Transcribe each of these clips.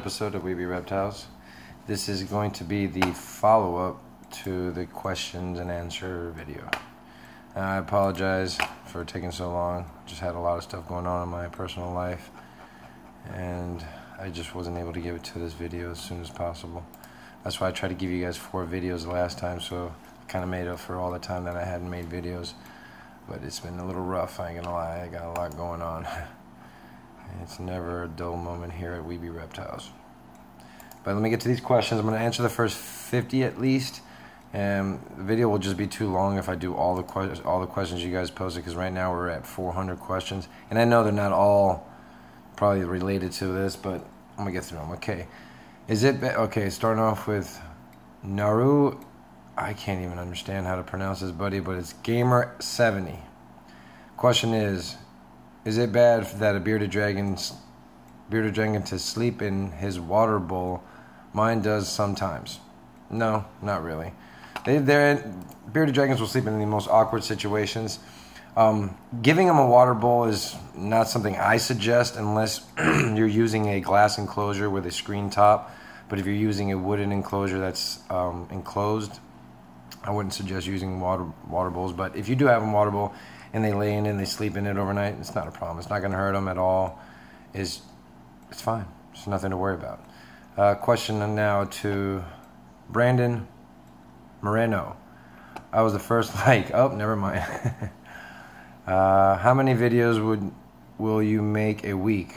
episode of WeBe Reptiles. This is going to be the follow-up to the questions and answer video. I apologize for taking so long. Just had a lot of stuff going on in my personal life, and I just wasn't able to give it to this video as soon as possible. That's why I tried to give you guys 4 videos the last time, so I kind of made up for all the time that I hadn't made videos. But it's been a little rough, I ain't gonna lie. I got a lot going on. It's never a dull moment here at WeBe Reptiles. But let me get to these questions. I'm going to answer the first 50 at least. And the video will just be too long if I do all the questions you guys posted, because right now we're at 400 questions. And I know they're not all probably related to this, but I'm going to get through them. Okay. Okay, starting off with Naru. I can't even understand how to pronounce this, buddy, but it's Gamer70. Question is it bad that a bearded dragon to sleep in his water bowl? Mine does sometimes. No, not really. Bearded dragons will sleep in the most awkward situations. Giving them a water bowl is not something I suggest unless you're using a glass enclosure with a screen top. But if you're using a wooden enclosure that's enclosed, I wouldn't suggest using water bowls. But if you do have a water bowl and they lay in it and they sleep in it overnight, it's not a problem. It's not going to hurt them at all. It's fine. It's nothing to worry about. Question now to Brandon Moreno. I was the first like. Oh, never mind. How many videos will you make a week?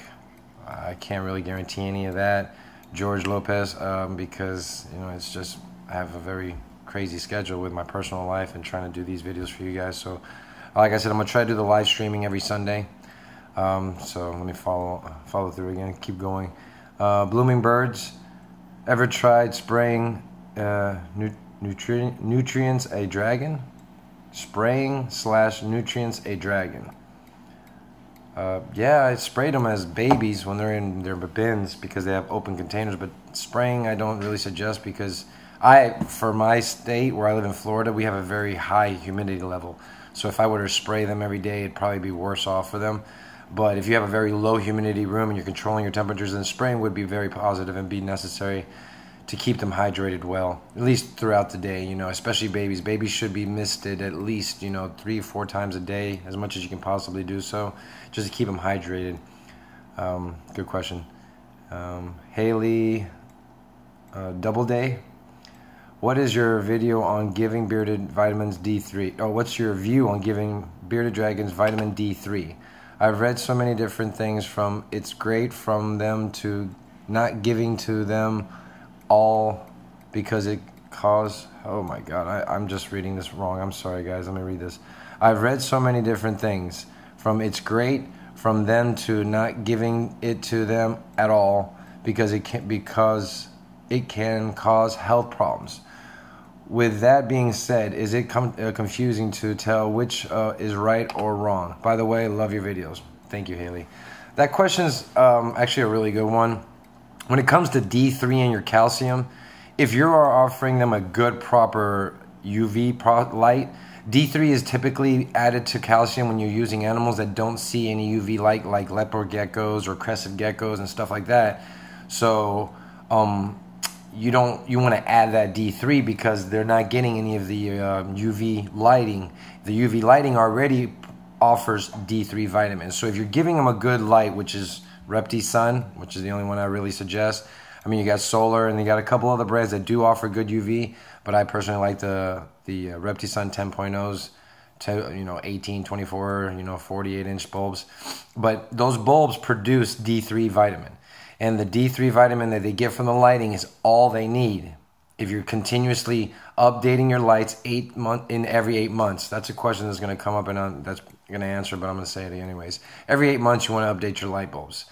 I can't really guarantee any of that, George Lopez, because it's just I have a very crazy schedule with my personal life and trying to do these videos for you guys. So like I said, I'm gonna try to do the live streaming every Sunday. So let me follow through again. Keep going. Blooming birds. Ever tried spraying nutrients a dragon? Spraying/nutrients a dragon. Yeah, I sprayed them as babies when they're in their bins because they have open containers. But spraying, I don't really suggest, because for my state where I live in Florida, we have a very high humidity level. So if I were to spray them every day, it'd probably be worse off for them. But if you have a very low humidity room and you're controlling your temperatures, then spraying would be very positive and be necessary to keep them hydrated well, at least throughout the day, especially babies. Babies should be misted at least, 3 or 4 times a day, as much as you can possibly do so, just to keep them hydrated. Good question. Haley Doubleday. What is your video on giving bearded vitamins D3? Oh, what's your view on giving bearded dragons vitamin D3? I've read so many different things, from it's great from them to not giving to them all because it cause. Oh my God, I'm just reading this wrong. I'm sorry guys, let me read this. I've read so many different things, from it's great from them to not giving it to them at all because it can cause health problems. With that being said, is it confusing to tell which is right or wrong? By the way, love your videos. Thank you, Haley. That question is actually a really good one. When it comes to D3 and your calcium, if you are offering them a good, proper UV light, D3 is typically added to calcium when you're using animals that don't see any UV light, like leopard geckos or crested geckos and stuff like that. So, you want to add that D3 because they're not getting any of the UV lighting. The UV lighting already offers D3 vitamins. So if you're giving them a good light, which is Repti Sun, which is the only one I really suggest. I mean, you got Solar and you got a couple other brands that do offer good UV, but I personally like the Repti Sun 10.0s to 18, 24, 48-inch bulbs. But those bulbs produce D3 vitamin. And the D3 vitamin that they get from the lighting is all they need. If you're continuously updating your lights every 8 months, that's a question that's going to come up, and that's going to answer, but I'm going to say it anyways. Every 8 months, you want to update your light bulbs.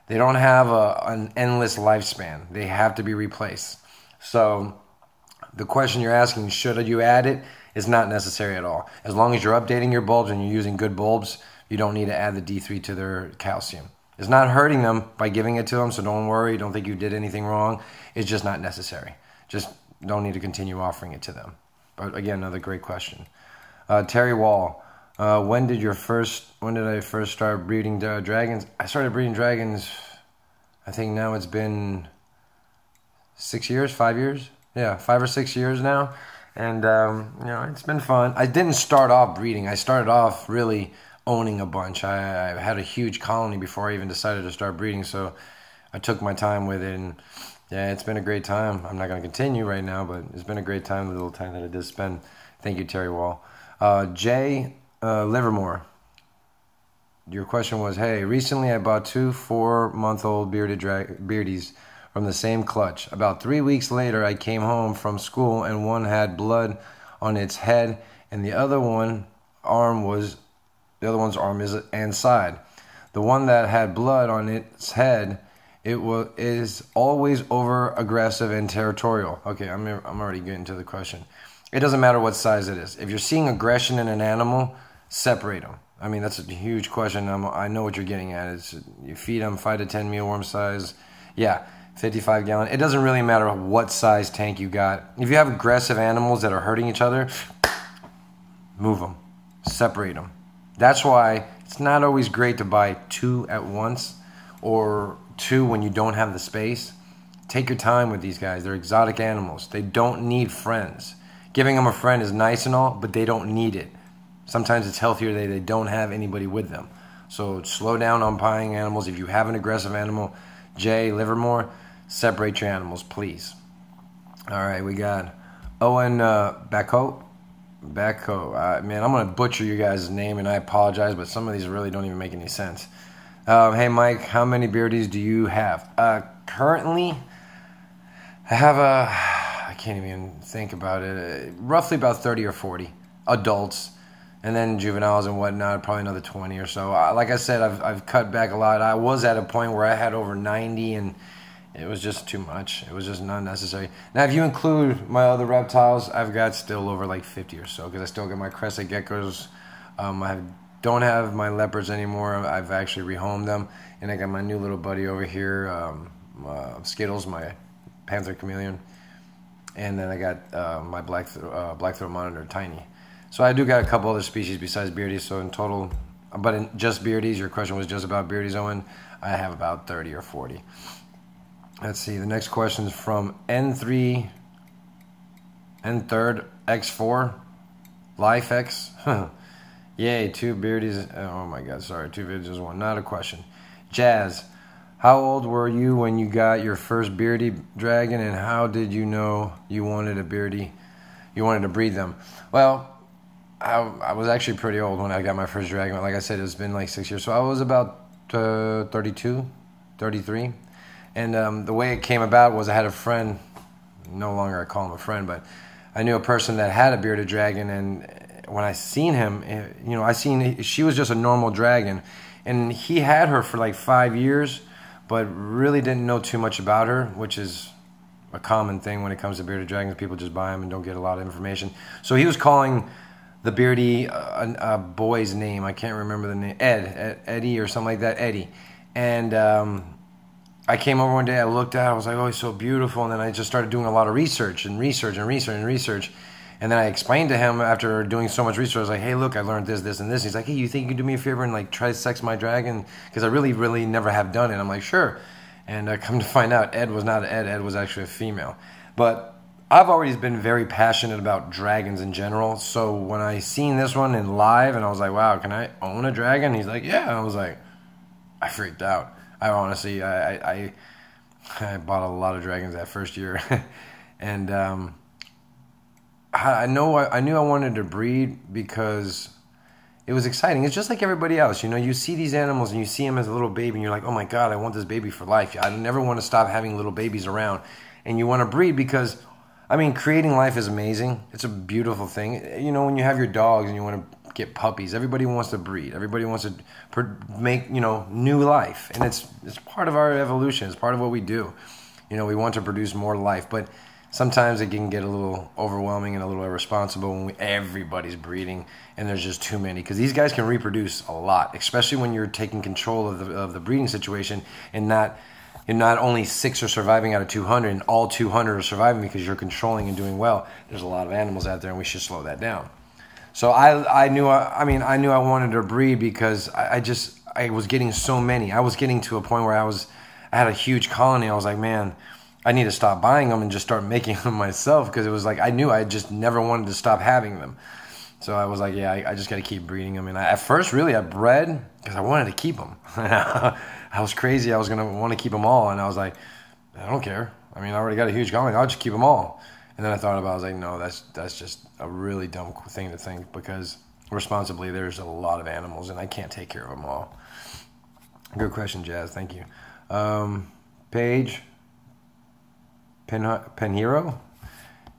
They don't have an endless lifespan. They have to be replaced. So the question you're asking, should you add it, is not necessary at all. As long as you're updating your bulbs and you're using good bulbs, you don't need to add the D3 to their calcium. It's not hurting them by giving it to them, so don't worry. Don't think you did anything wrong. It's just not necessary. Just don't need to continue offering it to them. But again, another great question. Terry Wall. When did I first start breeding dragons? I started breeding dragons, I think now it's been 6 years, 5 years. Yeah, 5 or 6 years now. And, it's been fun. I didn't start off breeding. I started off really owning a bunch. I had a huge colony before I even decided to start breeding. So I took my time with it. And, yeah, it's been a great time. I'm not going to continue right now, but it's been a great time, the little time that I did spend. Thank you, Terry Wall. Jay Livermore. Your question was, hey, recently I bought 2 4-month-old beardies from the same clutch. About 3 weeks later, I came home from school and one had blood on its head and the other one's arm is and side. The one that had blood on its head, is always over aggressive and territorial. Okay, I'm already getting to the question. It doesn't matter what size it is. If you're seeing aggression in an animal, separate them. I mean, that's a huge question. I know what you're getting at. You feed them 5 to 10 mealworm size. Yeah, 55 gallon. It doesn't really matter what size tank you got. If you have aggressive animals that are hurting each other, move them. Separate them. That's why it's not always great to buy 2 at once or 2 when you don't have the space. Take your time with these guys. They're exotic animals. They don't need friends. Giving them a friend is nice and all, but they don't need it. Sometimes it's healthier that they don't have anybody with them. So slow down on buying animals. If you have an aggressive animal, Jay Livermore, separate your animals, please. All right, we got Owen Bacco. Man, I'm going to butcher you guys' name, and I apologize, but some of these really don't even make any sense. Hey, Mike, how many beardies do you have? Currently, I have I can't even think about it, roughly about 30 or 40 adults. And then juveniles and whatnot, probably another 20 or so. Like I said, I've cut back a lot. I was at a point where I had over 90, and it was just too much. It was just not necessary. Now, if you include my other reptiles, I've got still over like 50 or so, because I still got my crested geckos. I don't have my leopards anymore. I've actually rehomed them. And I got my new little buddy over here, Skittles, my panther chameleon. And then I got my black-throat monitor, Tiny. So I do got a couple other species besides beardies. So in total, but in just beardies, your question was just about beardies, Owen, I have about 30 or 40. Let's see. The next question is from N3 X4 Life X. Yay, 2 beardies. Oh my God, sorry, 2 videos, 1. Not a question. Jazz, how old were you when you got your first beardy dragon, and how did you know you wanted a beardy? You wanted to breed them? Well, I was actually pretty old when I got my first dragon. Like I said, it's been like 6 years. So I was about 32, 33. And the way it came about was I had a friend, no longer I call him a friend, but I knew a person that had a bearded dragon. And when I seen him, she was just a normal dragon. And he had her for like 5 years, but really didn't know too much about her, which is a common thing when it comes to bearded dragons. People just buy them and don't get a lot of information. So he was calling the beardy a boy's name. I can't remember the name. Eddie or something like that. Eddie. And I came over one day. I looked at it. I was like, oh, he's so beautiful. And then I just started doing a lot of research. And then I explained to him after doing so much research, I was like, hey, look, I learned this, this, and this. He's like, hey, you think you can do me a favor and like try to sex my dragon? Because I really, really never have done it. I'm like, sure. And I come to find out, Ed was not an Ed. Ed was actually a female. But I've always been very passionate about dragons in general. So when I seen this one in live, and I was like, wow, can I own a dragon? He's like, yeah. And I was like, I freaked out. I honestly, I bought a lot of dragons that first year. And I knew I wanted to breed because it was exciting. It's just like everybody else. You know, you see these animals and you see them as a little baby and you're like, oh my God, I want this baby for life. I never want to stop having little babies around. And you want to breed because, I mean, creating life is amazing. It's a beautiful thing. You know, when you have your dogs and you want to get puppies, everybody wants to breed. Everybody wants to make, new life. And it's part of our evolution. It's part of what we do. You know, we want to produce more life. But sometimes it can get a little overwhelming and a little irresponsible when everybody's breeding and there's just too many. Because these guys can reproduce a lot, especially when you're taking control of the breeding situation and not only 6 are surviving out of 200 and all 200 are surviving because you're controlling and doing well. There's a lot of animals out there and we should slow that down. So I knew I wanted to breed because I was getting so many. I was getting to a point where I had a huge colony. I was like, man, I need to stop buying them and just start making them myself, because it was like I knew I just never wanted to stop having them. So I was like, yeah, I just got to keep breeding them. And at first, really, I bred because I wanted to keep them. I was crazy. I was going to want to keep them all. And I was like, I don't care. I mean, I already got a huge colony. I'll just keep them all. And then I thought about it. I was like, no, that's just a really dumb thing to think, because responsibly, there's a lot of animals, and I can't take care of them all. Good question, Jazz. Thank you. Paige Penhero,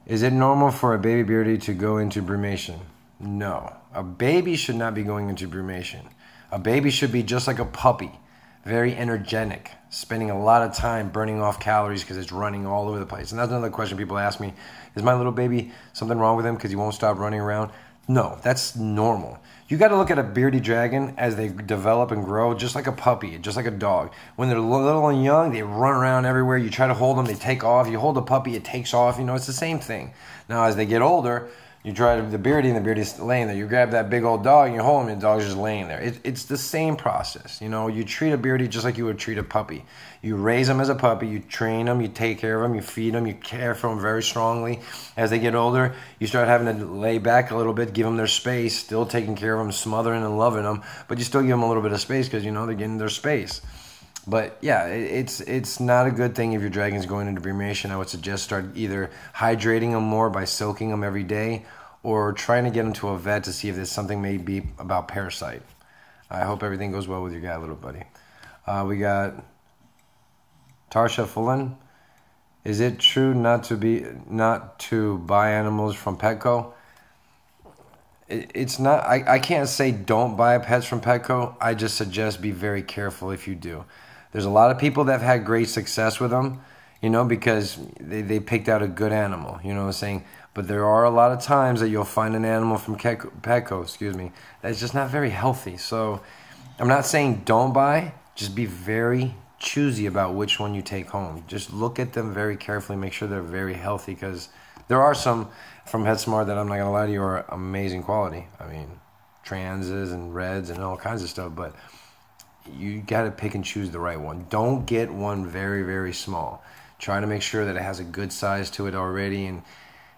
is it normal for a baby beardie to go into brumation? No. A baby should not be going into brumation. A baby should be just like a puppy, very energetic, spending a lot of time burning off calories because it's running all over the place. And that's another question people ask me. Is my little baby something wrong with him because he won't stop running around? No, that's normal. You got to look at a bearded dragon as they develop and grow, just like a puppy, just like a dog. When they're little and young, they run around everywhere. You try to hold them, they take off. You hold a puppy, it takes off. You know, it's the same thing. Now, as they get older, you try the beardie, and the beardie's laying there. You grab that big old dog, and you hold him, and the dog's just laying there. It's the same process. You know, you treat a beardie just like you would treat a puppy. You raise them as a puppy. You train them. You take care of them. You feed them. You care for them very strongly. As they get older, you start having to lay back a little bit, give them their space, still taking care of them, smothering and loving them, but you still give them a little bit of space because, you know, they're getting their space. But yeah, it's not a good thing if your dragon's going into brumation. I would suggest start either hydrating them more by soaking them every day, or trying to get them to a vet to see if there's something maybe about parasite. I hope everything goes well with your guy, little buddy. We got Tarsha Fullen. Is it true not to buy animals from Petco? It's not. I can't say don't buy pets from Petco. I just suggest be very careful if you do. There's a lot of people that have had great success with them, you know, because they picked out a good animal, you know what I'm saying? But there are a lot of times that you'll find an animal from Petco, that's just not very healthy. So I'm not saying don't buy, just be very choosy about which one you take home. Just look at them very carefully, make sure they're very healthy, because there are some from PetSmart that, I'm not going to lie to you, are amazing quality. I mean, transes and reds and all kinds of stuff, but you got to pick and choose the right one. Don't get one very, very small. Try to make sure that it has a good size to it already, and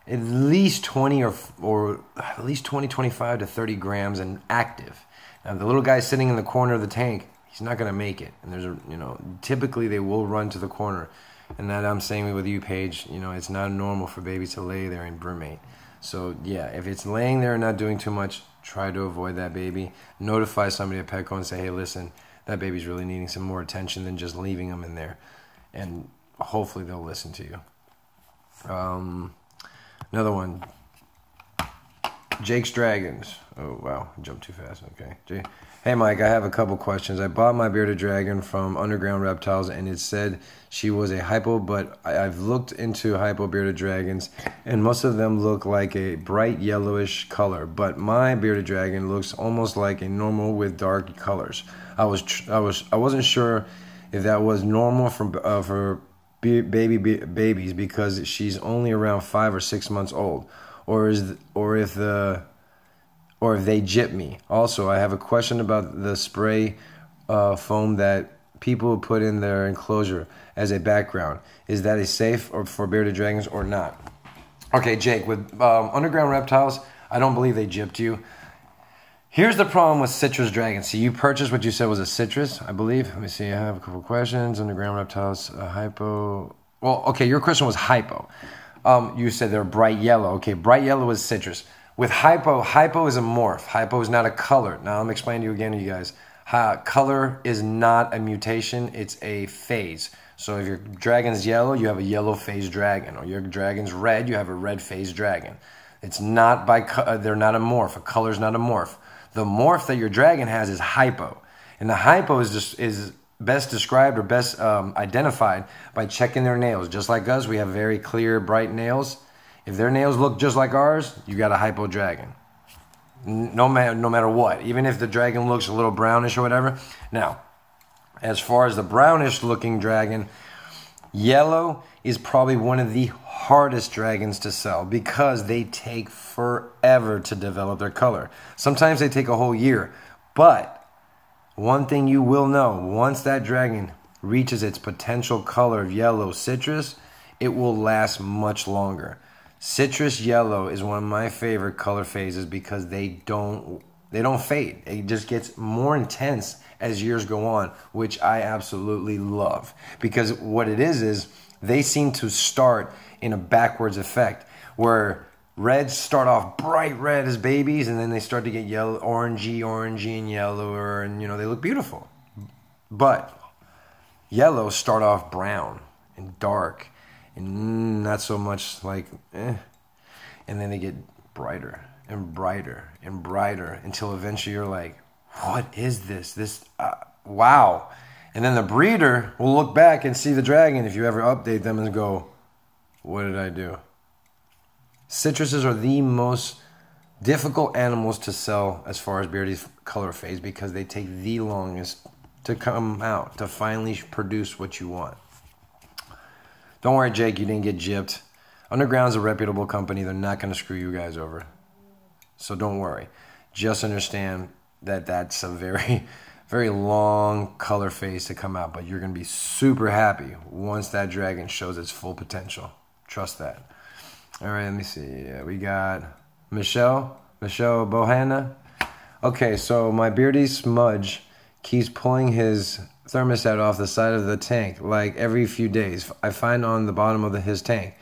at least 20 or at least 20, 25 to 30 grams and active. Now, the little guy sitting in the corner of the tank, he's not going to make it. And there's typically they will run to the corner. And that I'm saying with you, Paige, it's not normal for babies to lay there and brumate. So yeah, if it's laying there and not doing too much, try to avoid that baby. Notify somebody at Petco and say, hey, listen, that baby's really needing some more attention than just leaving them in there. And hopefully they'll listen to you. Another one, Jake's Dragons. Oh, wow, I jumped too fast. Okay. Hey, Mike, I have a couple questions. I bought my bearded dragon from Underground Reptiles, and it said she was a hypo, but I've looked into hypo bearded dragons, and most of them look like a bright yellowish color, but my bearded dragon looks almost like a normal with dark colors. I wasn't sure if that was normal for babies because she's only around 5 or 6 months old, or if they jip me. Also, I have a question about the spray foam that people put in their enclosure as a background. Is that a safe or for bearded dragons or not? Okay, Jake, with Underground Reptiles, I don't believe they gypped you. Here's the problem with citrus dragons. See, you purchased what you said was a citrus, I believe. Let me see. I have a couple questions. Underground Reptiles, hypo. Well, okay, your question was hypo. You said they're bright yellow. Okay, bright yellow is citrus. With hypo is a morph. Hypo is not a color. Now, I'm explaining to you again, you guys. Color is not a mutation. It's a phase. So if your dragon's yellow, you have a yellow phase dragon. Or your dragon's red, you have a red phase dragon. It's not they're not a morph. A color's not a morph. The morph that your dragon has is hypo. And the hypo is best described or best identified by checking their nails. Just like us, we have very clear, bright nails. If their nails look just like ours, you got a hypo dragon. No matter what. Even if the dragon looks a little brownish or whatever. Now, as far as the brownish looking dragon, yellow is probably one of the hardest dragons to sell because they take forever to develop their color. Sometimes they take a whole year. But one thing you will know, once that dragon reaches its potential color of yellow citrus, it will last much longer. Citrus yellow is one of my favorite color phases because they don't fade. It just gets more intense as years go on, which I absolutely love. Because what it is they seem to start in a backwards effect where reds start off bright red as babies and then they start to get yellow, orangey and yellower, and they look beautiful. But yellows start off brown and dark and not so much like and then they get brighter and brighter and brighter until eventually you're like, what is this wow. And then the breeder will look back and see the dragon if you ever update them and go, what did I do? Citruses are the most difficult animals to sell as far as beardy's color phase because they take the longest to come out, to finally produce what you want. Don't worry, Jake, you didn't get gypped. Underground's a reputable company. They're not going to screw you guys over. So don't worry. Just understand that that's a very, very long color phase to come out, but you're going to be super happy once that dragon shows its full potential. Trust that. All right, let me see. We got Michelle Bohanna. Okay, so my beardy Smudge keeps pulling his thermostat off the side of the tank like every few days. I find on the bottom of his tank.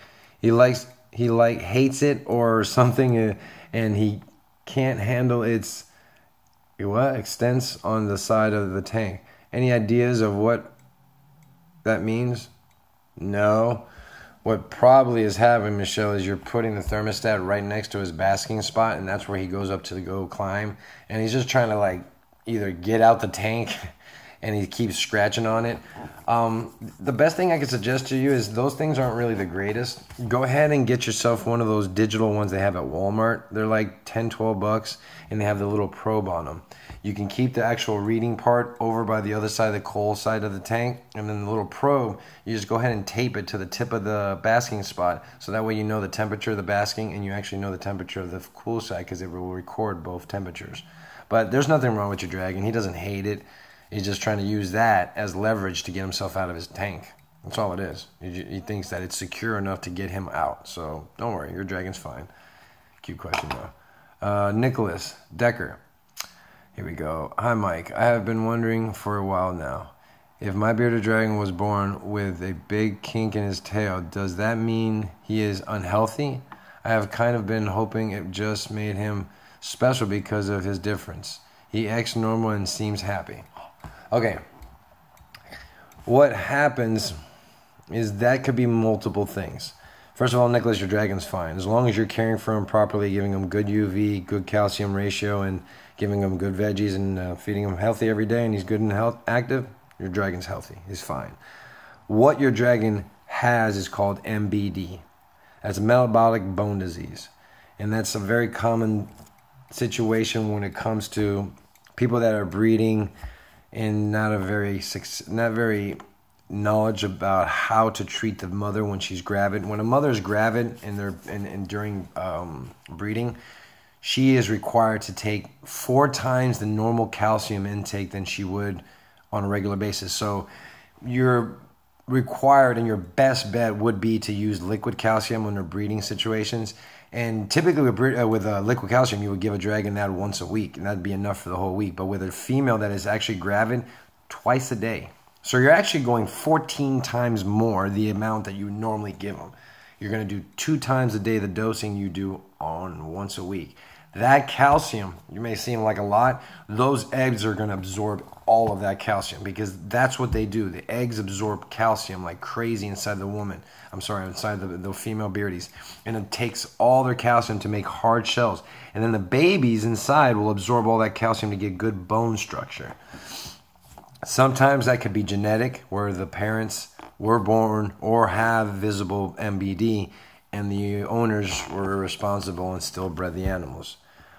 He hates it or something, and he can't handle its extents on the side of the tank. Any ideas of what that means? No. What probably is happening, Michelle, is you're putting the thermostat right next to his basking spot, and that's where he goes up to go climb. And he's just trying to either get out the tank and he keeps scratching on it. The best thing I could suggest to you is those things aren't really the greatest. Go ahead and get yourself one of those digital ones they have at Walmart. They're like $10-12 and they have the little probe on them. You can keep the actual reading part over by the other side, the coal side of the tank, and then the little probe, you just go ahead and tape it to the tip of the basking spot, so that way you know the temperature of the basking and you actually know the temperature of the cool side because it will record both temperatures. But there's nothing wrong with your dragon. He doesn't hate it. He's just trying to use that as leverage to get himself out of his tank. That's all it is. He thinks that it's secure enough to get him out. So don't worry, your dragon's fine. Cute question though. Nicholas Decker. Here we go. Hi, Mike. I have been wondering for a while now. If my bearded dragon was born with a big kink in his tail, does that mean he is unhealthy? I have kind of been hoping it just made him special because of his difference. He acts normal and seems happy. Okay. What happens is that could be multiple things. First of all, Nicholas, your dragon's fine. As long as you're caring for him properly, giving him good UV, good calcium ratio, and giving him good veggies and feeding him healthy every day, and he's good and active, your dragon's healthy. He's fine. What your dragon has is called MBD. That's metabolic bone disease. And that's a very common situation when it comes to people that are breeding and not very knowledge about how to treat the mother when she's gravid. When a mother is gravid and during breeding, she is required to take 4 times the normal calcium intake than she would on a regular basis. So you're required, and your best bet would be to use liquid calcium under breeding situations. And typically with liquid calcium, you would give a dragon that once a week, and that'd be enough for the whole week. But with a female that is actually gravid, twice a day. So you're actually going 14 times more the amount that you normally give them. You're going to do 2 times a day the dosing you do on once a week. That calcium, you may seem like a lot, those eggs are going to absorb all of that calcium because that's what they do. The eggs absorb calcium like crazy inside the woman. Inside the female beardies. And it takes all their calcium to make hard shells. And then the babies inside will absorb all that calcium to get good bone structure. Sometimes that could be genetic, where the parents were born or have visible MBD, and the owners were responsible and still bred the animals.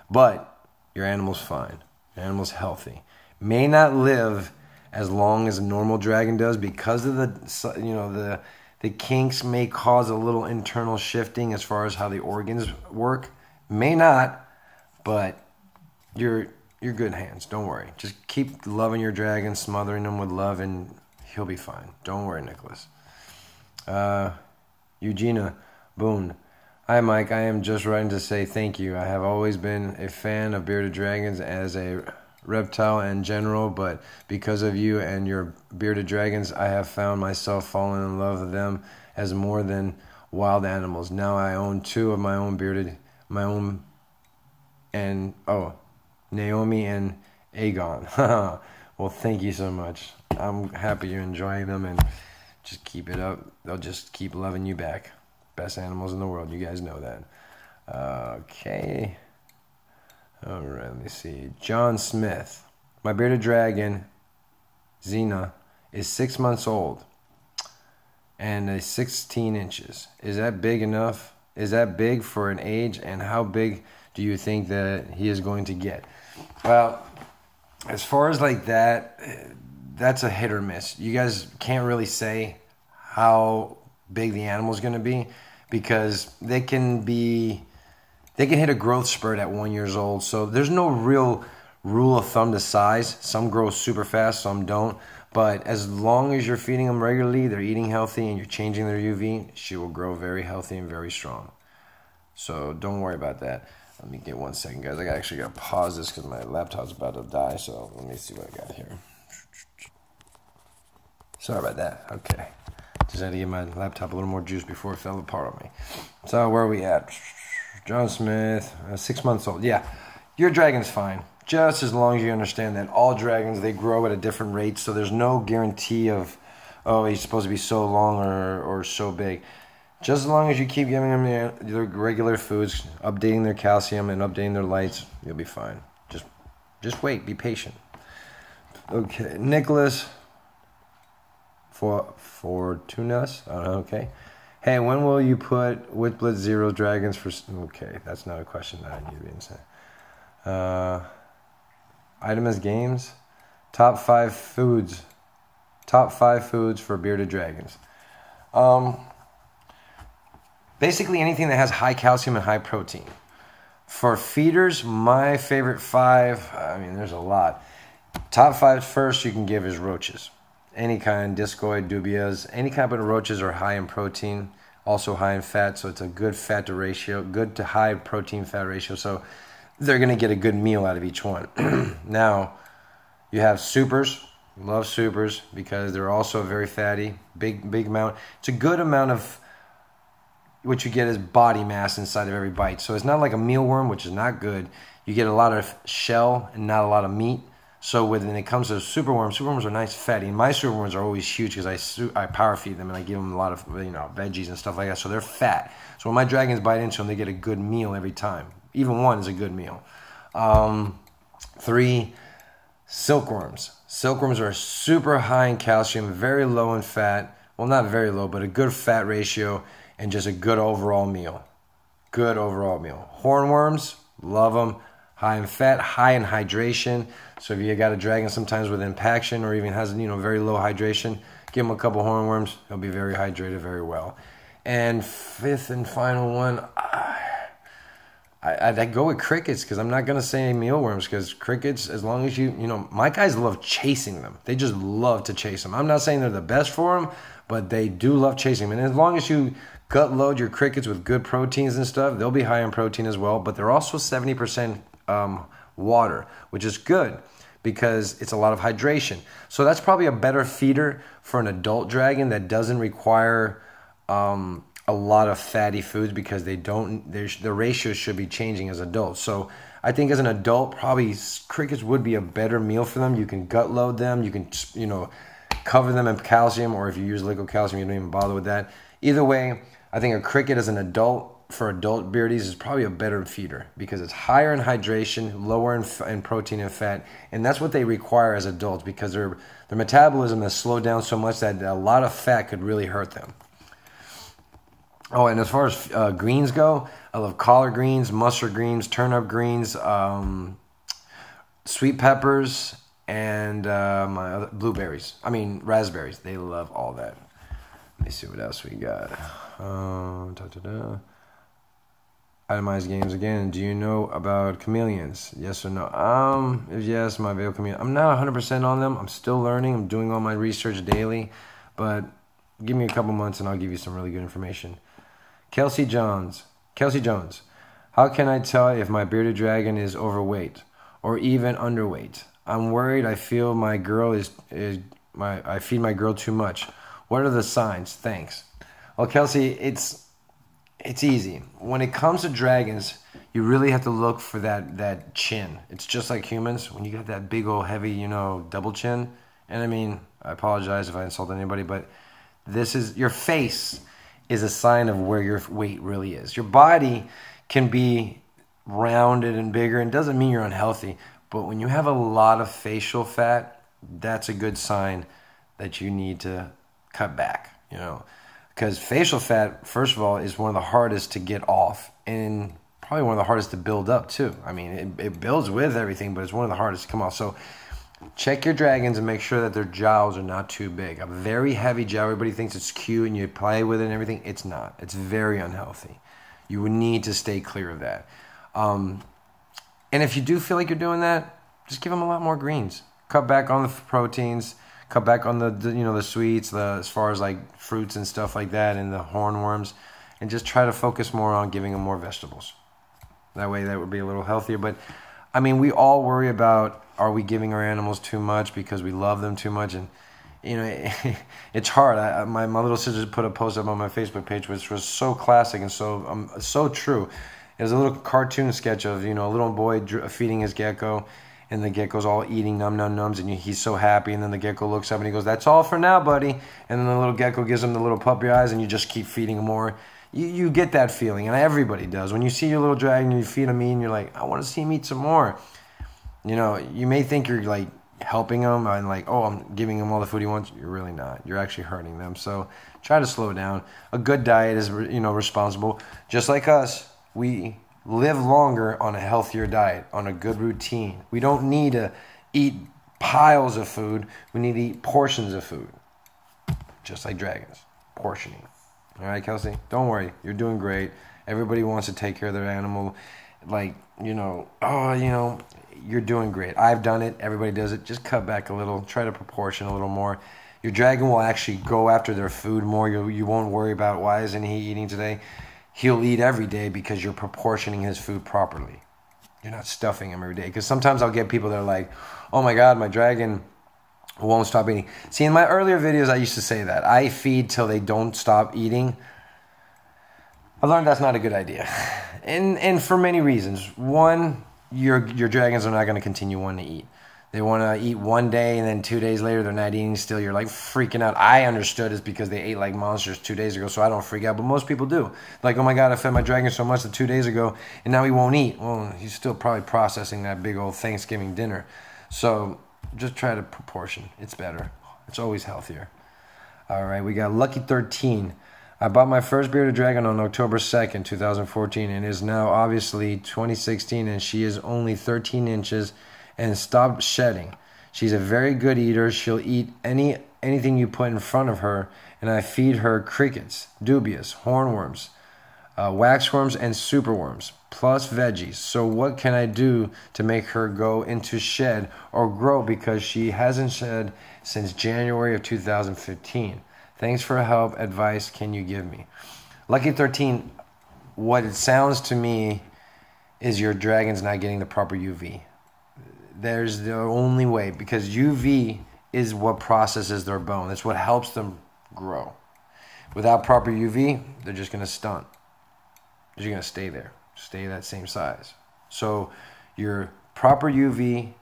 But your animal's fine. Your animal's healthy. May not live as long as a normal dragon does because of the kinks may cause a little internal shifting as far as how the organs work. May not, but you're good hands. Don't worry. Just keep loving your dragon, smothering him with love, and he'll be fine. Don't worry, Nicholas. Eugenia Boone. Hi, Mike. I am just writing to say thank you. I have always been a fan of bearded dragons as a reptile in general, but because of you and your bearded dragons, I have found myself falling in love with them as more than wild animals. Now I own two of my own, and Naomi and Aegon. Well, thank you so much. I'm happy you're enjoying them, and just keep it up. They'll just keep loving you back. Best animals in the world. You guys know that. Okay. All right, let me see. John Smith. My bearded dragon, Xena, is 6 months old and is 16 inches. Is that big enough? Is that big for an age? And how big do you think that he is going to get? Well, as far as like that, that's a hit or miss. You guys can't really say how big the animal is going to be because they can hit a growth spurt at 1 year old. So there's no real rule of thumb to size. Some grow super fast, some don't. But as long as you're feeding them regularly, they're eating healthy, and you're changing their UV, she will grow very healthy and very strong. So don't worry about that. Let me get 1 second, guys. I actually got to pause this because my laptop's about to die. So let me see what I got here. Sorry about that. Okay. Just had to give my laptop a little more juice before it fell apart on me. So where are we at? John Smith, 6 months old. Yeah, your dragon's fine. Just as long as you understand that all dragons, they grow at a different rate. So there's no guarantee of, oh, he's supposed to be so long or so big. Just as long as you keep giving them their regular foods, updating their calcium and updating their lights, you'll be fine. Just wait. Be patient. Okay, Nicholas Fortunas. Okay. Hey, when will you put Whitblit Zero Dragons for... Okay, that's not a question that I need to be answered. Item as games. Top 5 foods. Top 5 foods for bearded dragons. Basically anything that has high calcium and high protein. For feeders, my favorite 5, I mean, there's a lot. Top 5 first you can give is roaches. Any kind, discoid, dubias, any kind of roaches are high in protein, also high in fat, so it's a good fat to ratio, good to high protein fat ratio, so they're going to get a good meal out of each one. Now, you have supers. Love supers because they're also very fatty, big amount. It's a good amount of what you get is body mass inside of every bite. So it's not like a mealworm, which is not good. You get a lot of shell and not a lot of meat. So when it comes to superworms are nice fatty. And my superworms are always huge because I power feed them and I give them a lot of veggies and stuff like that. So they're fat. So when my dragons bite into them, they get a good meal every time. Even one is a good meal. 3, silkworms. Silkworms are super high in calcium, very low in fat. Well, not very low, but a good fat ratio and just a good overall meal. Good overall meal. Hornworms, love them. High in fat, high in hydration. So if you got a dragon sometimes with impaction or even has very low hydration, give him a couple hornworms. He'll be very hydrated very well. And 5th and final one, I'd go with crickets because I'm not going to say mealworms because crickets, as long as my guys love chasing them. They just love to chase them. I'm not saying they're the best for them, but they do love chasing them. And as long as you gut load your crickets with good proteins and stuff, they'll be high in protein as well. But they're also 70% water, which is good because it's a lot of hydration. So that's probably a better feeder for an adult dragon that doesn't require a lot of fatty foods because the ratios should be changing as adults. So I think as an adult, probably crickets would be a better meal for them. You can gut load them. You can, cover them in calcium, or if you use liquid calcium, you don't even bother with that. Either way, I think a cricket as an adult for adult beardies is probably a better feeder because it's higher in hydration, lower in protein and fat, and that's what they require as adults because their metabolism has slowed down so much that a lot of fat could really hurt them. Oh, and as far as greens go, I love collard greens, mustard greens, turnip greens, sweet peppers, and my other raspberries. They love all that. Let me see what else we got. Itemized games again. Do you know about chameleons? Yes or no? Yes, my veil chameleon. I'm not 100% on them. I'm still learning. I'm doing all my research daily. But give me a couple months and I'll give you some really good information. Kelsey Jones. Kelsey Jones. How can I tell if my bearded dragon is overweight or even underweight? I'm worried. I feel my girl I feed my girl too much. What are the signs? Thanks. Well, Kelsey, it's easy. When it comes to dragons, you really have to look for that chin. It's just like humans. When you got that big old heavy, double chin. And I mean, I apologize if I insult anybody, but your face is a sign of where your weight really is. Your body can be rounded and bigger, and doesn't mean you're unhealthy. But when you have a lot of facial fat, that's a good sign that you need to cut back, Because facial fat, first of all, is one of the hardest to get off, and probably one of the hardest to build up too. I mean, it builds with everything, but it's one of the hardest to come off. So check your dragons and make sure that their jowls are not too big. A very heavy jowl, everybody thinks it's cute and you play with it and everything. It's not. It's very unhealthy. You would need to stay clear of that. And if you do feel like you're doing that, just give them a lot more greens. Cut back on the proteins. Cut back on the sweets, as far as like fruits and stuff like that, and the hornworms, and just try to focus more on giving them more vegetables. That way, that would be a little healthier. But I mean, we all worry about, are we giving our animals too much because we love them too much? And it's hard. My little sister put a post up on my Facebook page, which was so classic and so true. It was a little cartoon sketch of a little boy feeding his gecko. And the gecko's all eating nums, and he's so happy. And then the gecko looks up and he goes, "That's all for now, buddy." And then the little gecko gives him the little puppy eyes, and you just keep feeding him more. You get that feeling, and everybody does. When you see your little dragon, you feed him meat, and you're like, "I want to see him eat some more." You may think you're like helping him and like, "Oh, I'm giving him all the food he wants." You're really not. You're actually hurting them. So try to slow down. A good diet is responsible. Just like us, we live longer on a healthier diet, on a good routine. We don't need to eat piles of food. We need to eat portions of food. Just like dragons. Portioning. All right, Kelsey? Don't worry. You're doing great. Everybody wants to take care of their animal. You're doing great. I've done it. Everybody does it. Just cut back a little. Try to proportion a little more. Your dragon will actually go after their food more. You won't worry about, why isn't he eating today? He'll eat every day because you're proportioning his food properly. You're not stuffing him every day. Because sometimes I'll get people that are like, "Oh my God, my dragon won't stop eating." See, in my earlier videos, I used to say that. I feed till they don't stop eating. I learned that's not a good idea. And for many reasons. One, your dragons are not going to continue wanting to eat. They want to eat one day, and then 2 days later, they're not eating still. You're like freaking out. I understood it's because they ate like monsters 2 days ago, so I don't freak out. But most people do. Like, "Oh my God, I fed my dragon so much 2 days ago, and now he won't eat." Well, he's still probably processing that big old Thanksgiving dinner. So just try to proportion. It's better. It's always healthier. All right, we got Lucky 13. I bought my first bearded dragon on October 2nd, 2014, and is now obviously 2016, and she is only 13 inches and stopped shedding. She's a very good eater. She'll eat anything you put in front of her, and I feed her crickets, dubious, hornworms, waxworms, and superworms, plus veggies. So what can I do to make her go into shed or grow, because she hasn't shed since January of 2015? Thanks for help. Advice can you give me? Lucky 13, what it sounds to me is your dragon's not getting the proper UV. There's the only way, because UV is what processes their bone. That's what helps them grow. Without proper UV, they're just going to stunt. They're just going to stay there, stay that same size. So your proper UV,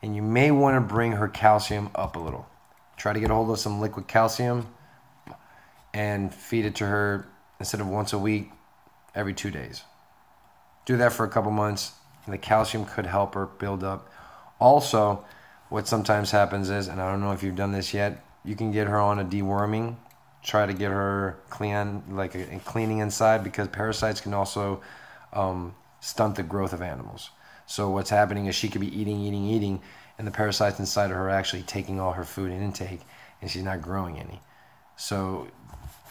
and you may want to bring her calcium up a little. Try to get a hold of some liquid calcium and feed it to her instead of once a week, every 2 days. Do that for a couple months, and the calcium could help her build up. Also, what sometimes happens is, and I don't know if you've done this yet, you can get her on a deworming. Try to get her clean, like a cleaning inside, because parasites can also stunt the growth of animals. So what's happening is she could be eating, and the parasites inside of her are actually taking all her food and intake, and she's not growing any. So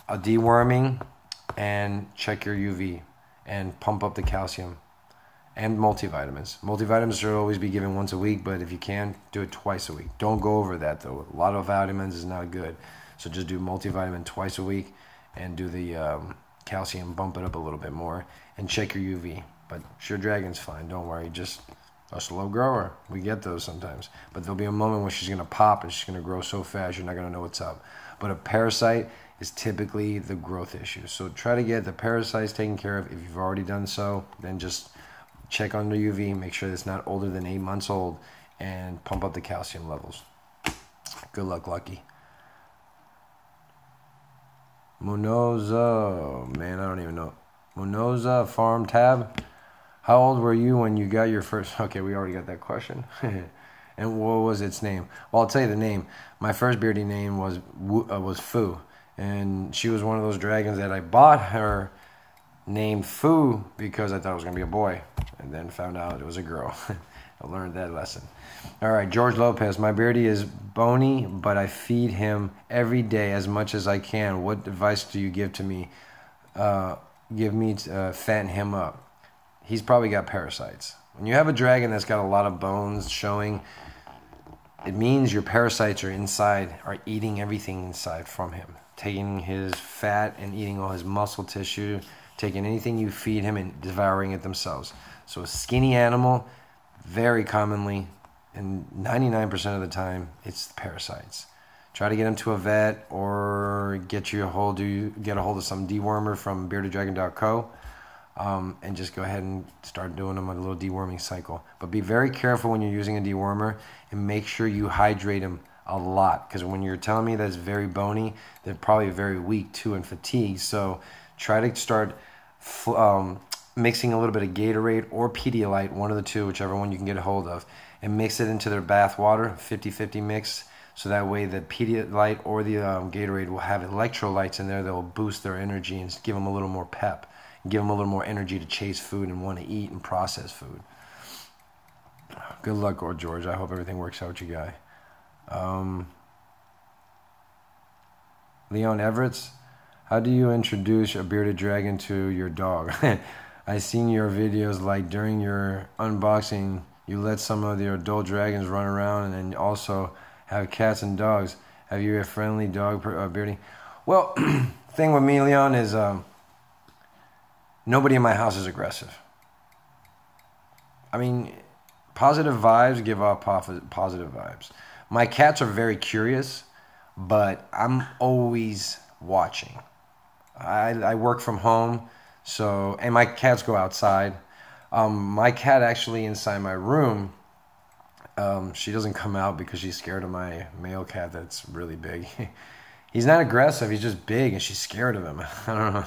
a deworming, and check your UV, and pump up the calcium. And multivitamins. Multivitamins should always be given once a week, but if you can, do it twice a week. Don't go over that, though. A lot of vitamins is not good. So just do multivitamin twice a week, and do the calcium, bump it up a little bit more, and check your UV. But Sure Dragon's fine, don't worry, just a slow grower. We get those sometimes. But there'll be a moment where she's going to pop and she's going to grow so fast you're not going to know what's up. But a parasite is typically the growth issue. So try to get the parasites taken care of. If you've already done so, then just check on the UV, make sure it's not older than 8 months old, and pump up the calcium levels. Good luck, Lucky. Monoza, man, I don't even know. Monoza Farm Tab. How old were you when you got your first? Okay, we already got that question. And what was its name? Well, I'll tell you the name. My first beardy name was Fu, and she was one of those dragons that I bought her named Fu because I thought it was gonna be a boy, and then found out it was a girl. I learned that lesson. All right, George Lopez. My beardy is bony, but I feed him every day as much as I can. What advice do you give to me? Give me to fatten him up. He's probably got parasites. When you have a dragon that's got a lot of bones showing, it means your parasites are inside, are eating everything inside from him, taking his fat and eating all his muscle tissue, taking anything you feed him and devouring it themselves. So a skinny animal, very commonly, and 99% of the time, it's parasites. Try to get him to a vet or get a hold of some dewormer from beardeddragon.co. And just go ahead and start doing them on a little deworming cycle. But be very careful when you're using a dewormer, and make sure you hydrate them a lot. Because when you're telling me that it's very bony, they're probably very weak too and fatigued. So try to start mixing a little bit of Gatorade or Pedialyte, one of the two, whichever one you can get a hold of, and mix it into their bath water, 50-50 mix. So that way the Pedialyte or the Gatorade will have electrolytes in there that will boost their energy and give them a little more pep. Give them a little more energy to chase food and want to eat and process food. Good luck, George. I hope everything works out with you, guy. Leon Everett, how do you introduce a bearded dragon to your dog? I seen your videos, like during your unboxing, you let some of your adult dragons run around, and then also have cats and dogs. Have you a friendly dog bearding? Well, thing with me, Leon, is nobody in my house is aggressive. I mean, positive vibes give off positive vibes. My cats are very curious, but I'm always watching. I work from home, so, and my cats go outside. My cat actually inside my room, she doesn't come out because she's scared of my male cat that's really big. He's not aggressive, he's just big and she's scared of him. I don't know.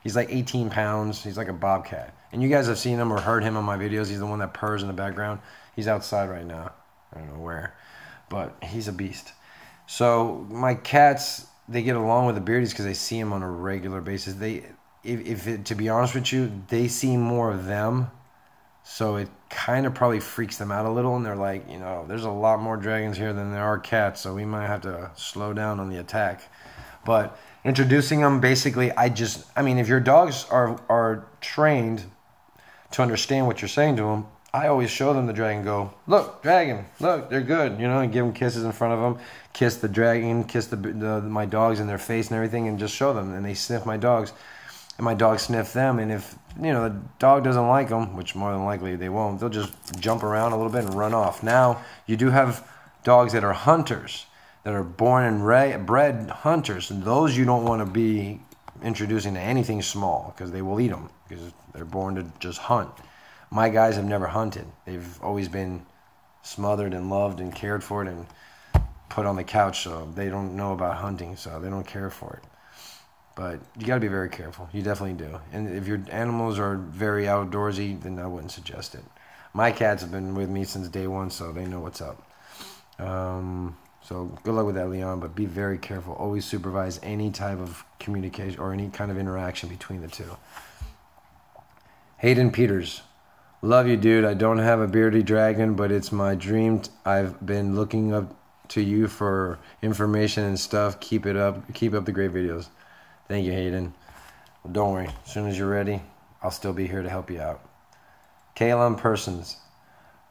He's like 18 pounds. He's like a bobcat. And you guys have seen him or heard him on my videos. He's the one that purrs in the background. He's outside right now. I don't know where. But he's a beast. So my cats, they get along with the beardies because they see him on a regular basis. To be honest with you, they see more of them. So it kind of probably freaks them out a little. And they're like, you know, there's a lot more dragons here than there are cats. So we might have to slow down on the attack. But introducing them, basically, I mean, if your dogs are trained to understand what you're saying to them, I always show them the dragon, go, look, dragon, look, they're good, you know, and give them kisses in front of them, kiss the dragon, kiss my dogs in their face and everything, and just show them, and they sniff my dogs, and my dogs sniff them, and if, you know, the dog doesn't like them, which more than likely they won't, they'll just jump around a little bit and run off. Now, you do have dogs that are hunters, that are born and bred hunters, and those you don't want to be introducing to anything small because they will eat them because they're born to just hunt. My guys have never hunted. They've always been smothered and loved and cared for it and put on the couch, so they don't know about hunting, so they don't care for it. But you got to be very careful. You definitely do. And if your animals are very outdoorsy, then I wouldn't suggest it. My cats have been with me since day one, so they know what's up. So good luck with that, Leon, but be very careful. Always supervise any type of communication or any kind of interaction between the two. Hayden Peters. Love you, dude. I don't have a beardy dragon, but it's my dream. I've been looking up to you for information and stuff. Keep it up. Keep up the great videos. Thank you, Hayden. Well, don't worry. As soon as you're ready, I'll still be here to help you out. Kalem Persons.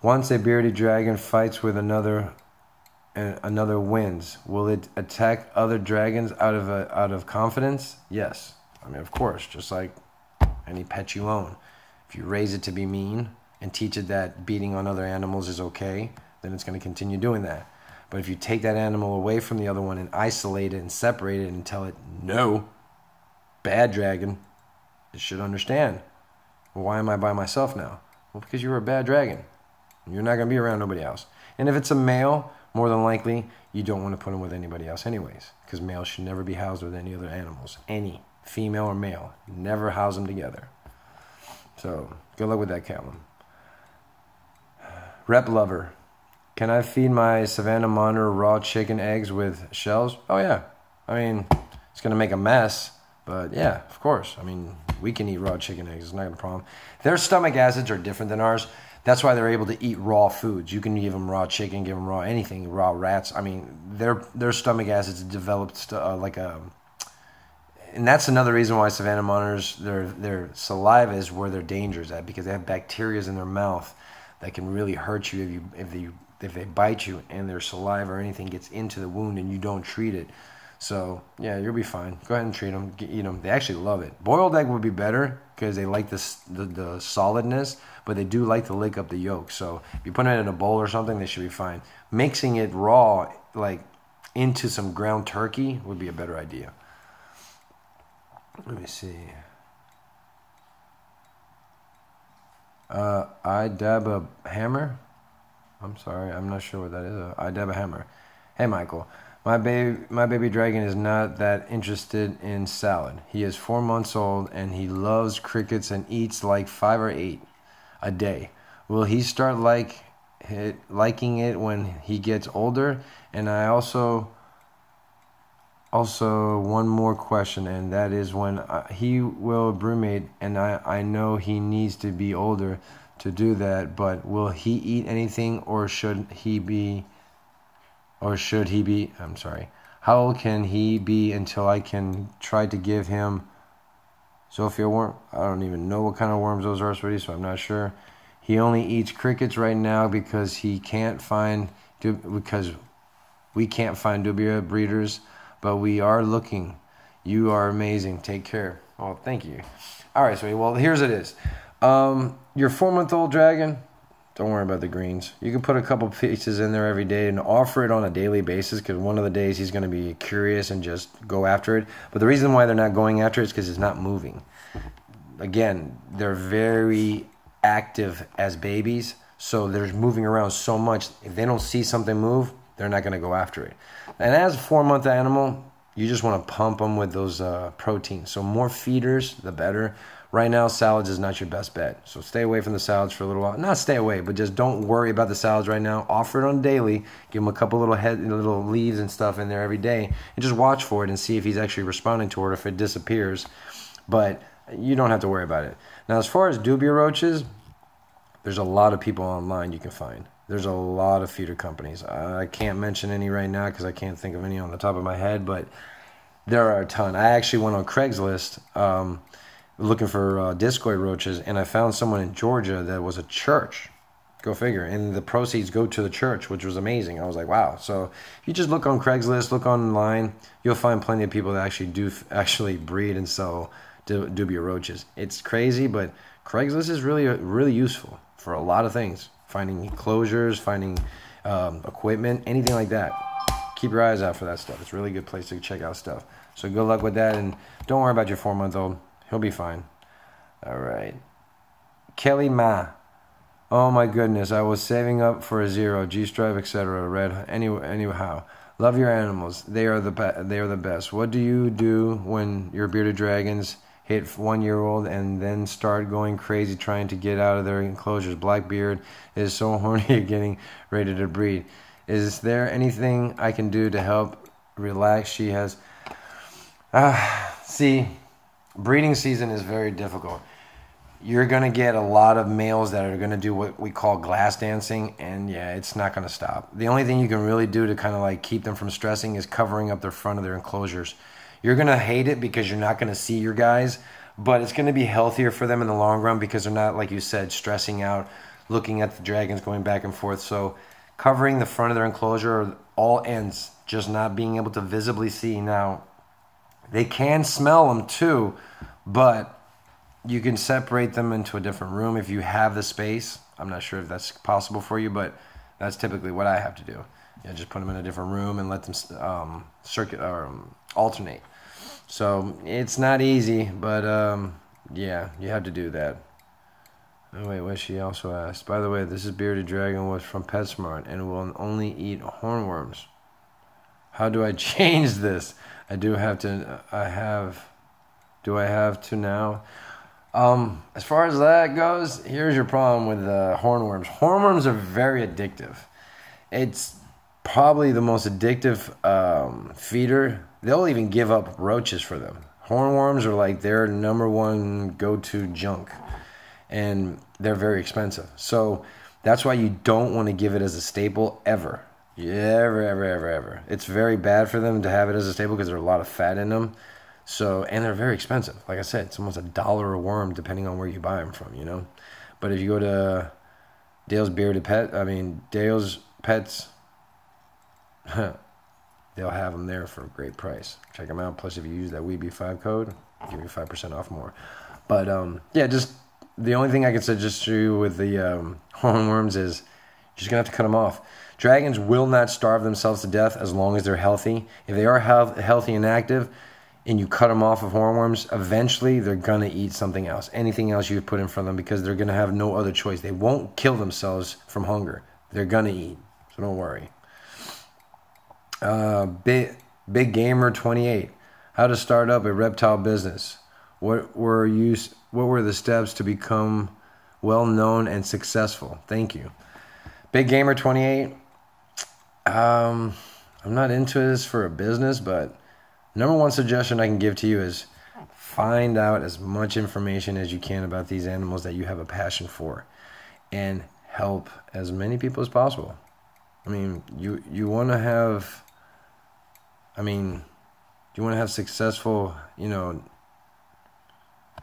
Once a beardy dragon fights with another wins, will it attack other dragons out of confidence? Yes. I mean, of course, just like any pet you own. If you raise it to be mean and teach it that beating on other animals is okay, then it's going to continue doing that. But if you take that animal away from the other one and isolate it and separate it and tell it, no, bad dragon, it should understand. Well, why am I by myself now? Well, because you were a bad dragon. You're not going to be around nobody else. And if it's a male, more than likely, you don't want to put him with anybody else anyways, because males should never be housed with any other animals. Any, female or male. Never house them together. So, good luck with that, Callum. Rep Lover. Can I feed my Savannah Monitor raw chicken eggs with shells? Oh, yeah. I mean, it's going to make a mess, but yeah, of course. I mean, we can eat raw chicken eggs. It's not a problem. Their stomach acids are different than ours. That's why they're able to eat raw foods. You can give them raw chicken, give them raw anything, raw rats. I mean, their stomach acids developed like a... And that's another reason why Savannah monitors, their saliva is where their danger is at, because they have bacteria in their mouth that can really hurt you if they bite you and their saliva or anything gets into the wound and you don't treat it. So, yeah, you'll be fine. Go ahead and treat them. Eat them. They actually love it. Boiled egg would be better because they like the solidness, but they do like to lick up the yolk. So if you put it in a bowl or something, they should be fine. Mixing it raw, like into some ground turkey, would be a better idea. Let me see. I dab a hammer. I'm sorry, I'm not sure what that is. I dab a hammer. Hey, Michael. My baby dragon is not that interested in salad. He is 4 months old and he loves crickets and eats like 5 or 8 a day. Will he start liking it when he gets older? And I also one more question, and that is when he will brumate, and I know he needs to be older to do that, but will he eat anything or should he be, I'm sorry, how old can he be until I can try to give him Sophia worm? I don't even know what kind of worms those are, sweetie, so I'm not sure. He only eats crickets right now because we can't find dubia breeders, but we are looking. You are amazing. Take care. Oh, thank you. All right, sweetie. Well, here's it is. Your 4-month-old dragon, don't worry about the greens. You can put a couple pieces in there every day and offer it on a daily basis, because one of the days he's going to be curious and just go after it. But the reason why they're not going after it is because it's not moving. Again, they're very active as babies, so they're moving around so much. If they don't see something move, they're not going to go after it. And as a 4-month animal, you just want to pump them with those proteins. So more feeders, the better. Right now, salads is not your best bet. So stay away from the salads for a little while. Not stay away, but just don't worry about the salads right now. Offer it on daily. Give him a couple little leaves and stuff in there every day. And just watch for it and see if he's actually responding to it or if it disappears. But you don't have to worry about it. Now, as far as dubia roaches, there's a lot of people online you can find. There's a lot of feeder companies. I can't mention any right now because I can't think of any on the top of my head, but there are a ton. I actually went on Craigslist looking for discoid roaches, and I found someone in Georgia that was a church. Go figure. And the proceeds go to the church, which was amazing. I was like, wow. So if you just look on Craigslist, look online, you'll find plenty of people that actually breed and sell dubia roaches. It's crazy, but Craigslist is really useful for a lot of things. Finding enclosures, finding equipment, anything like that. Keep your eyes out for that stuff. It's a really good place to check out stuff. So good luck with that, and don't worry about your 4-month-old. He'll be fine. All right. Kelly Ma. Oh my goodness, I was saving up for a zero, G-Stripe, etc. Red. Anyhow, love your animals. They are the best. What do you do when your bearded dragons hit 1-year-old and then start going crazy trying to get out of their enclosures? Blackbeard is so horny getting ready to breed. Is there anything I can do to help relax? She has... See, breeding season is very difficult. You're going to get a lot of males that are going to do what we call glass dancing, and yeah, it's not going to stop. The only thing you can really do to kind of like keep them from stressing is covering up the front of their enclosures. You're going to hate it because you're not going to see your guys, but it's going to be healthier for them in the long run because they're not, like you said, stressing out, looking at the dragons going back and forth. So covering the front of their enclosure, all ends, just not being able to visibly see. Now, They can smell them too, but you can separate them into a different room if you have the space. I'm not sure if that's possible for you, but that's typically what I have to do. Yeah, just put them in a different room and let them alternate. So it's not easy, but yeah, you have to do that. Oh wait, what she also asked. By the way, this is Bearded Dragon was from PetSmart and will only eat hornworms. How do I change this? Do I have to now? As far as that goes, here's your problem with hornworms. Hornworms are very addictive. It's probably the most addictive feeder. They'll even give up roaches for them. Hornworms are like their number one go-to junk, and they're very expensive. So that's why you don't want to give it as a staple ever. Ever. It's very bad for them to have it as a staple because there's a lot of fat in them. So, and they're very expensive. Like I said, it's almost $1 a worm depending on where you buy them from, you know. But if you go to Dale's Pets, they'll have them there for a great price. Check them out. Plus, if you use that WeBe5 code, I'll give you 5% off more. But yeah, just the only thing I can suggest to you with the hornworms is you're just gonna have to cut them off. Dragons will not starve themselves to death as long as they're healthy. If they are healthy and active, and you cut them off of hornworms, eventually they're going to eat something else. Anything else you put in front of them because they're going to have no other choice. They won't kill themselves from hunger. They're going to eat. So don't worry. Big Gamer 28. How to start up a reptile business. What were the steps to become well known and successful? Thank you. Big Gamer 28. I'm not into this for a business, but number one suggestion I can give to you is find out as much information as you can about these animals that you have a passion for and help as many people as possible. I mean, you want to have successful,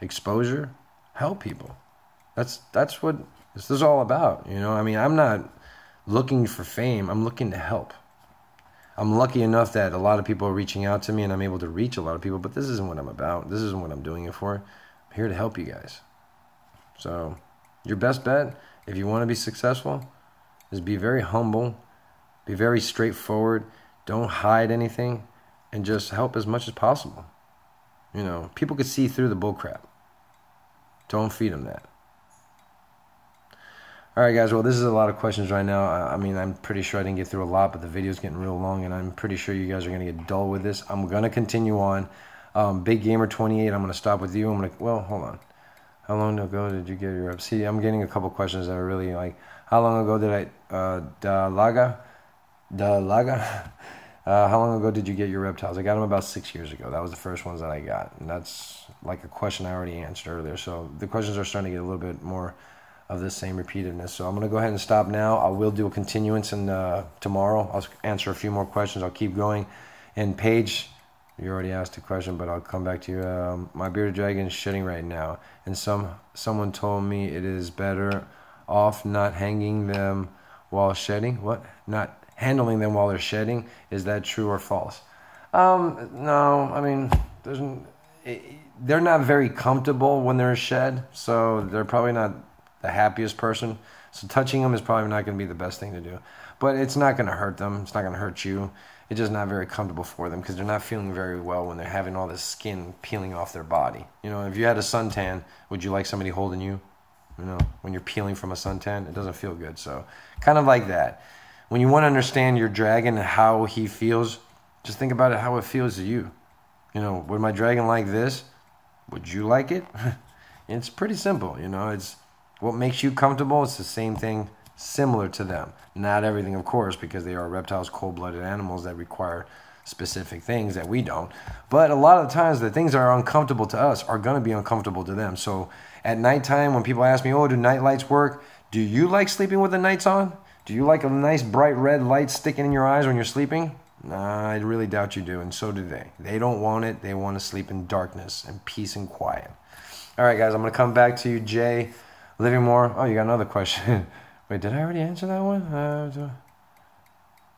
exposure. Help people. That's what this is all about, I mean, I'm not looking for fame. I'm looking to help. I'm lucky enough that a lot of people are reaching out to me and I'm able to reach a lot of people, but this isn't what I'm about. This isn't what I'm doing it for. I'm here to help you guys. So your best bet, if you want to be successful, is be very humble, be very straightforward, don't hide anything, and just help as much as possible. People could see through the bullcrap. Don't feed them that. All right, guys. Well, this is a lot of questions right now. I mean, I'm pretty sure I didn't get through a lot, but the video's getting real long, and I'm pretty sure you guys are going to get dull with this. I'm going to continue on. Big Gamer 28, I'm going to stop with you. Well, hold on. How long ago did you get your up? See, I'm getting a couple questions that are really like, how long ago did Dalaga? How long ago did you get your reptiles? I got them about 6 years ago. That was the first ones that I got, and that's like a question I already answered earlier. So the questions are starting to get a little bit more of the same repeatedness. So I'm going to go ahead and stop now. I will do a continuance tomorrow. I'll answer a few more questions. I'll keep going. And Paige, you already asked a question, but I'll come back to you. My bearded dragon is shedding right now, and someone told me it is better off not hanging them while shedding. What? Not handling them while they're shedding. Is that true or false? No. I mean, they're not very comfortable when they're shed, so they're probably not the happiest person. So touching them is probably not going to be the best thing to do. But it's not going to hurt them. It's not going to hurt you. It's just not very comfortable for them because they're not feeling very well when they're having all this skin peeling off their body. If you had a suntan, would you like somebody holding you? When you're peeling from a suntan, it doesn't feel good. So kind of like that. When you want to understand your dragon and how he feels, just think about it how it feels to you. Would my dragon like this? Would you like it? It's pretty simple. It's what makes you comfortable. It's the same thing, similar to them. Not everything, of course, because they are reptiles, cold-blooded animals that require specific things that we don't. But a lot of the times, the things that are uncomfortable to us are going to be uncomfortable to them. So at nighttime, when people ask me, oh, do night lights work? Do you like sleeping with the lights on? Do you like a nice bright red light sticking in your eyes when you're sleeping? Nah, I really doubt you do, and so do they. They don't want it. They want to sleep in darkness and peace and quiet. All right, guys, I'm going to come back to you, Jay. Living more. Oh, you got another question. Wait, did I already answer that one?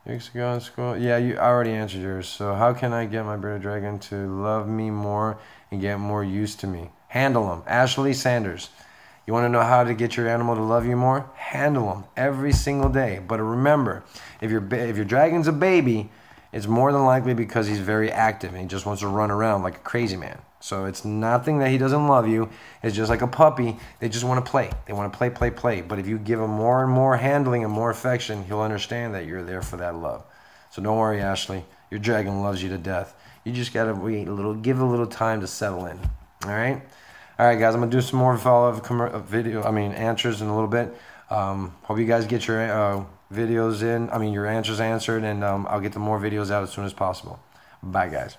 Weeks ago in school. Yeah, you already answered yours. So how can I get my bearded dragon to love me more and get more used to me? Handle them. Ashley Sanders. You want to know how to get your animal to love you more? Handle them every single day. But remember, if your dragon's a baby, it's more than likely because he's very active and he just wants to run around like a crazy man. So it's nothing that he doesn't love you. It's just like a puppy. They just want to play. They want to play, play, play. But if you give him more and more handling and more affection, he'll understand that you're there for that love. So don't worry, Ashley. Your dragon loves you to death. You just got to wait a little, give it a little time to settle in. All right? All right, guys. I'm going to do some more follow-up answers in a little bit. Hope you guys get your videos in. Your answers answered, and I'll get the more videos out as soon as possible. Bye, guys.